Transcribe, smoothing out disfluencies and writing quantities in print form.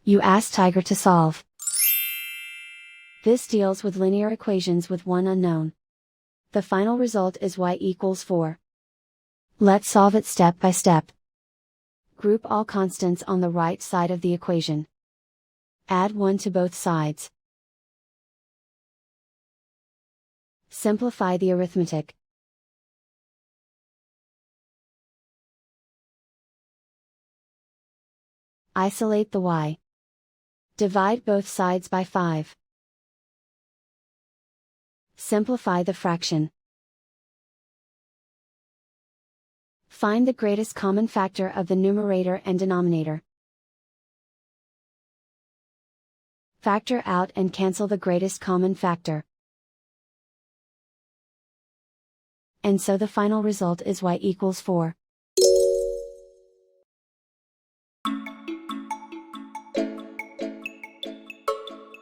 You ask Tiger to solve. This deals with linear equations with one unknown. The final result is y equals 4. Let's solve it step by step. Group all constants on the right side of the equation. Add 1 to both sides. Simplify the arithmetic. Isolate the y. Divide both sides by 5. Simplify the fraction. Find the greatest common factor of the numerator and denominator. Factor out and cancel the greatest common factor. And so the final result is y equals 4.